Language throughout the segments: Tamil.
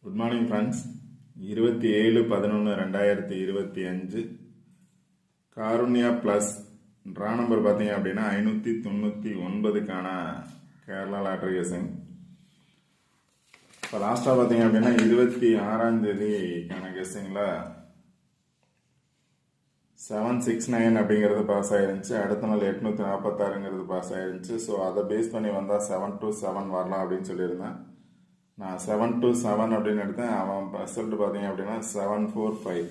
Good morning friends. 27/11/2025 Karunya plus draw number பார்த்தீங்க அப்படின்னா 599க்கான கேரளா லாட்ரி கெஸிங். இப்போ லாஸ்ட்டாக பார்த்தீங்க அப்படின்னா 26ஆம் தேதிக்கான கெஸிங்கில் 769 அப்படிங்கிறது பாஸ் ஆயிருந்துச்சு. அடுத்த நாள் 846ங்கிறது பாஸ் ஆயிருந்துச்சு. ஸோ அதை பேஸ் பண்ணி வந்தால் 727 வரலாம் அப்படின்னு சொல்லியிருந்தேன். நான் 727 அப்படின்னு எடுத்தேன். அவன் ரிசல்ட் பார்த்தீங்க அப்படின்னா 745.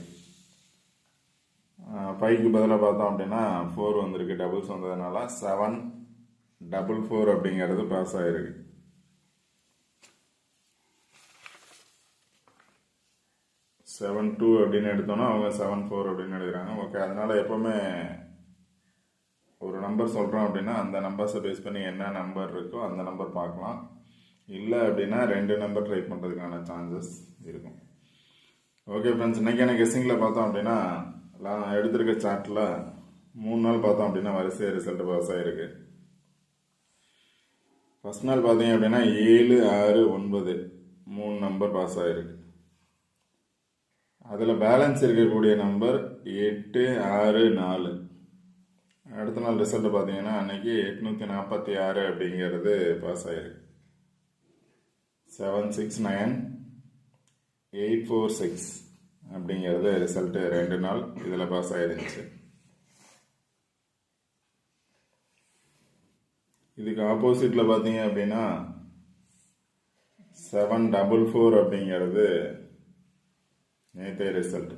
5க்கு பதிலாக பார்த்தோம் அப்படின்னா 4 வந்திருக்கு, டபுள்ஸ் வந்ததுனால 744 அப்படிங்கிறது பாஸ் ஆகிருக்கு. செவன் டூ அப்படின்னு எடுத்தோன்னா அவங்க 74 அப்படின்னு எடுக்கிறாங்க. ஓகே, அதனால எப்போவுமே ஒரு நம்பர் சொல்கிறோம் அப்படின்னா அந்த நம்பர்ஸை பேஸ் பண்ணி என்ன நம்பர் இருக்கோ அந்த நம்பர் பார்க்கலாம். இல்லை அப்படின்னா 2 நம்பர் ட்ரை பண்ணுறதுக்கான சான்சஸ் இருக்கும். ஓகே ஃப்ரெண்ட்ஸ், இன்றைக்கான கெஸ்ஸிங்கில் பார்த்தோம் அப்படின்னா எடுத்திருக்க சார்ட்டில் 3 நாள் பார்த்தோம் அப்படின்னா வரிசையாக ரிசல்ட் பாஸ் ஆகிருக்கு. ஃபர்ஸ்ட் நாள் பார்த்தீங்க அப்படின்னா 7, 6, 9 3 நம்பர் பாஸ் ஆகிருக்கு. அதில் பேலன்ஸ் இருக்கக்கூடிய நம்பர் 8, 6, 4. அடுத்த நாள் ரிசல்ட் பார்த்தீங்கன்னா அன்னைக்கு 846 அப்படிங்கிறது பாஸ் ஆகிருக்கு. 769, 846 அப்படிங்கிறது ரிசல்ட்டு 2 நாள் இதில் பாஸ் ஆகிருந்துச்சு. இதுக்கு ஆப்போசிட்டில் பார்த்தீங்க அப்படின்னா 744 அப்படிங்கிறது நேற்றைய ரிசல்ட்.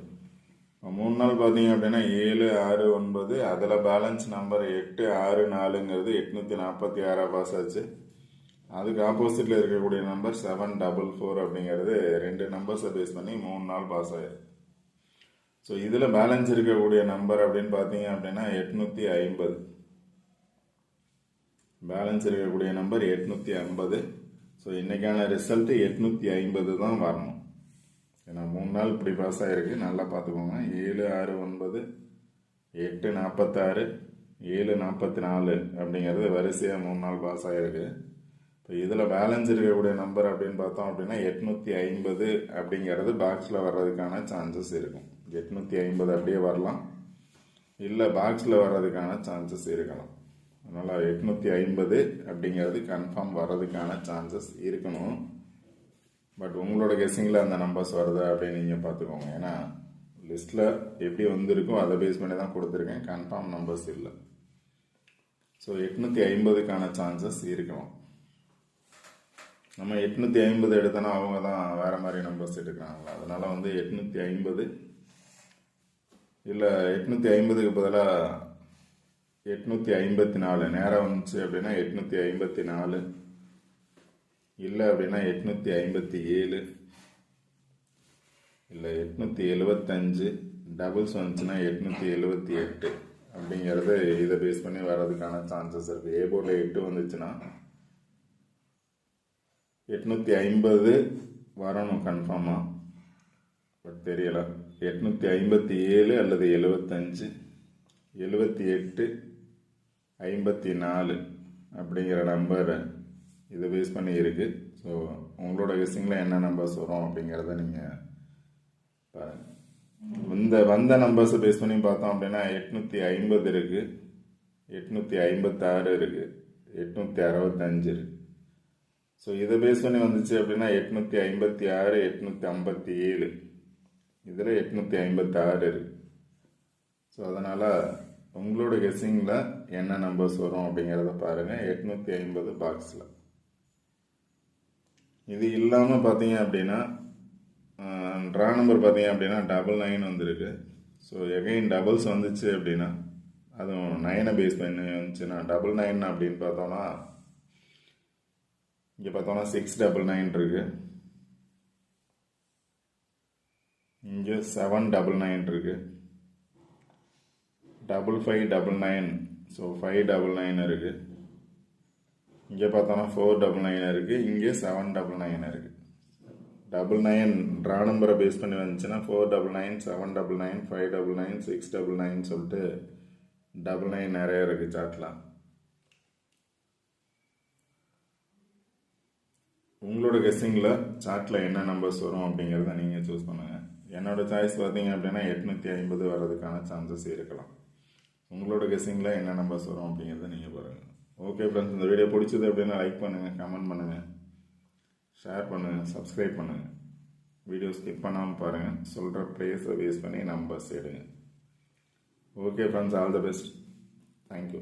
3 நாள் பார்த்தீங்க அப்படின்னா 7, 6, 9 அதில் பேலன்ஸ் நம்பர் 8, 6, 4ங்கிறது 846 பாஸ் ஆச்சு. அதுக்கு ஆப்போசிட்டில் இருக்கக்கூடிய நம்பர் 744 அப்படிங்கிறது 2 நம்பர்ஸை பேஸ் பண்ணி 3 நாள் பாஸ் ஆயிருக்கு. ஸோ இதில் பேலன்ஸ் இருக்கக்கூடிய நம்பர் அப்படின்னு பார்த்தீங்க அப்படின்னா 850. பேலன்ஸ் இருக்கக்கூடிய நம்பர் 850. ஸோ இன்றைக்கான ரிசல்ட்டு 850 தான் வரணும். ஏன்னா 3 நாள் இப்படி பாஸ் ஆகிருக்கு, நல்லா பார்த்துக்கோங்க. 7, 6, 9, 846, 744 அப்படிங்கிறது வரிசையாக 3 நாள் பாஸ் ஆகிருக்கு. இப்போ இதில் பேலன்ஸ் இருக்கக்கூடிய நம்பர் அப்படின்னு பார்த்தோம் அப்படின்னா 850 அப்படிங்கிறது பாக்ஸில் வர்றதுக்கான சான்சஸ் இருக்கும். 850 அப்படியே வரலாம், இல்லை பாக்ஸில் வர்றதுக்கான சான்சஸ் இருக்கலாம். அதனால் 850 அப்படிங்கிறது கன்ஃபார்ம் வர்றதுக்கான சான்சஸ் இருக்கணும். பட் உங்களோட கெஸ்ஸிங்கில் அந்த நம்பர்ஸ் வருது அப்படின்னு நீங்கள் பார்த்துக்கோங்க. ஏன்னா லிஸ்ட்டில் எப்படி வந்திருக்கோ அதை பேஸ் பண்ணி தான் கொடுத்துருக்கேன், கன்ஃபார்ம் நம்பர்ஸ் இல்லை. ஸோ 850க்கான சான்சஸ் இருக்கலாம். நம்ம 850 எடுத்தோன்னா அவங்க தான் வேறு மாதிரி நம்பர்ஸ் எடுக்கிறாங்களா, அதனால் 850 இல்லை 850க்கு பதிலாக 854 நேராக வந்துச்சு அப்படின்னா 854, இல்லை அப்படின்னா 857, இல்லை 875, டபுள்ஸ் வந்துச்சுன்னா 878 அப்படிங்கிறது இதை பேஸ் பண்ணி வர்றதுக்கான சான்சஸ் இருக்குது. ஏ போர்டில் 8 வந்துச்சுன்னா 850 வரணும் கன்ஃபார்மாக, பட் தெரியலை. 857 அல்லது 75, 78, 54 அப்படிங்கிற நம்பர் இதை பேஸ் பண்ணி இருக்குது. ஸோ உங்களோட கெஸ்ஸிங்கில் என்ன நம்பர்ஸ் வரும் அப்படிங்கிறத நீங்கள் பாருங்கள். வந்த நம்பர்ஸை பேஸ் பண்ணி பார்த்தோம் அப்படின்னா 850 இருக்குது, 856 இருக்குது, 865 இருக்குது. ஸோ இதை பேஸ் பண்ணி வந்துச்சு அப்படின்னா 856, 857, இதில் 856 இருக்குது. ஸோ அதனால் உங்களோட கெஸ்ஸிங்கில் என்ன நம்பர்ஸ் வரும் அப்படிங்கிறத பாருங்கள். 850 பாக்ஸில். இது இல்லாமல் பார்த்தீங்க அப்படின்னா ட்ரா நம்பர் பார்த்தீங்க அப்படின்னா 99 வந்திருக்கு. ஸோ எகைன் டபுள்ஸ் வந்துச்சு அப்படின்னா அதுவும் 9 பேஸ் பண்ணி வந்துச்சுன்னா 99 அப்படின்னு பார்த்தோன்னா இங்கே பார்த்தோன்னா 699 இருக்கு, இங்கே 799 இருக்கு, 5599, ஸோ 599 இருக்கு, இங்கே பார்த்தோன்னா 499 இருக்கு, இங்கே 799 இருக்கு. 99 ட்ரா நம்பரை பேஸ் பண்ணி வந்துச்சுன்னா 499, 799, 599, 699 சொல்லிட்டு 99 நிறைய இருக்குது சார்ட்லாம். உங்களோட கெஸ்ஸிங்கில் சார்ட்டில் என்ன நம்பர்ஸ் வரும் அப்படிங்கிறத நீங்கள் சூஸ் பண்ணுங்கள். என்னோடய சாய்ஸ் பார்த்தீங்க அப்படின்னா 850 வர்றதுக்கான சான்சஸ் இருக்கலாம். உங்களோட கெஸ்ஸிங்கில் என்ன நம்பர்ஸ் வரும் அப்படிங்கிறத நீங்கள் பாருங்கள். ஓகே ஃப்ரெண்ட்ஸ், இந்த வீடியோ பிடிச்சது அப்படின்னா லைக் பண்ணுங்கள், கமெண்ட் பண்ணுங்கள், ஷேர் பண்ணுங்கள், சப்ஸ்கிரைப் பண்ணுங்கள். வீடியோ ஸ்கிப் பண்ணாமல் பாருங்கள். சொல்கிற ப்ளேஸை பேஸ் பண்ணி நம்பர்ஸ் எடுங்க. Okay friends, all the best. Thank you.